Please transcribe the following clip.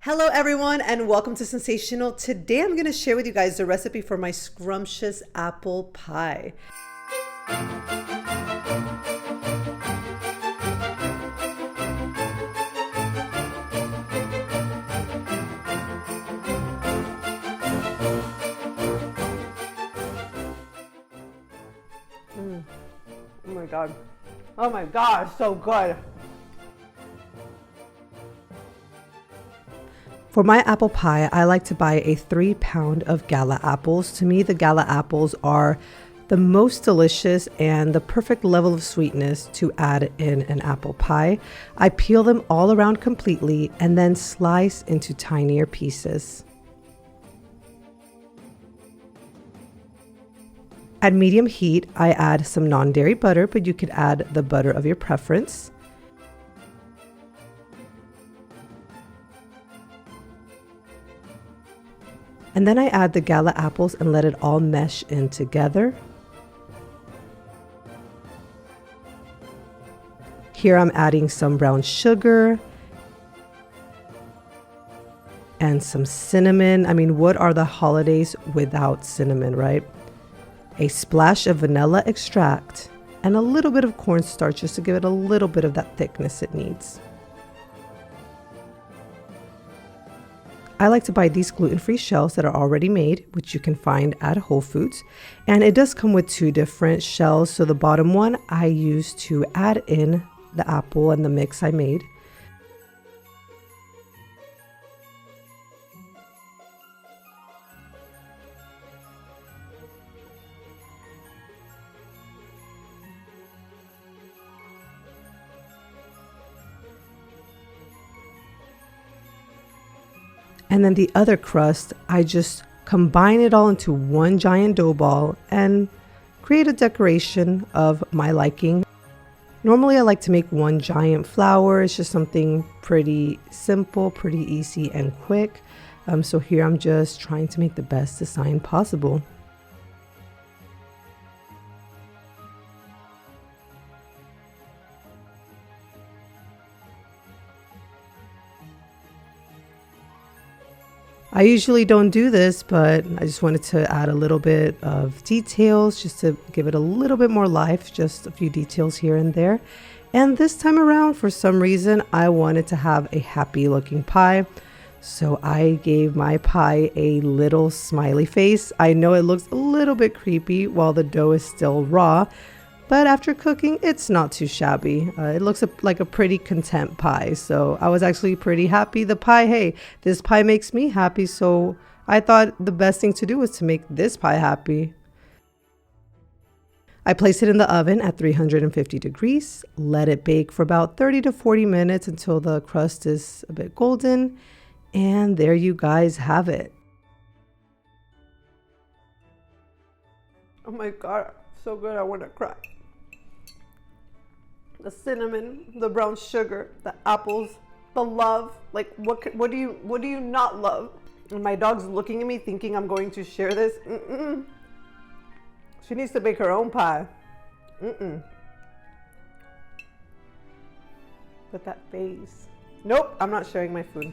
Hello everyone and welcome to Sunsational. Today I'm going to share with you guys the recipe for my scrumptious apple pie. Oh my god. Oh my god, so good. For my apple pie, I like to buy a 3-pound of Gala apples. To me, the Gala apples are the most delicious and the perfect level of sweetness to add in an apple pie. I peel them all around completely and then slice into tinier pieces. At medium heat, I add some non-dairy butter, but you could add the butter of your preference. And then I add the Gala apples and let it all mesh in together. Here I'm adding some brown sugar and some cinnamon. I mean, what are the holidays without cinnamon, right? A splash of vanilla extract and a little bit of cornstarch just to give it a little bit of that thickness it needs. I like to buy these gluten-free shells that are already made, which you can find at Whole Foods. And it does come with 2 different shells. So the bottom one I use to add in the apple and the mix I made. And then the other crust, I just combine it all into one giant dough ball and create a decoration of my liking. Normally I like to make one giant flower. It's just something pretty simple, pretty easy and quick. So here I'm just trying to make the best design possible. I usually don't do this, but I just wanted to add a little bit of details just to give it a little bit more life, just a few details here and there. And this time around, for some reason, I wanted to have a happy looking pie. So I gave my pie a little smiley face. I know it looks a little bit creepy while the dough is still raw, but after cooking, it's not too shabby. It looks like a pretty content pie. So I was actually pretty happy. The pie, hey, this pie makes me happy. So I thought the best thing to do was to make this pie happy. I placed it in the oven at 350 degrees. Let it bake for about 30 to 40 minutes until the crust is a bit golden. And there you guys have it. Oh my God, so good, I want to cry. The cinnamon, the brown sugar, the apples, the love. Like what do you not love? And my dog's looking at me thinking I'm going to share this. She needs to bake her own pie. But that face. Nope, I'm not sharing my food.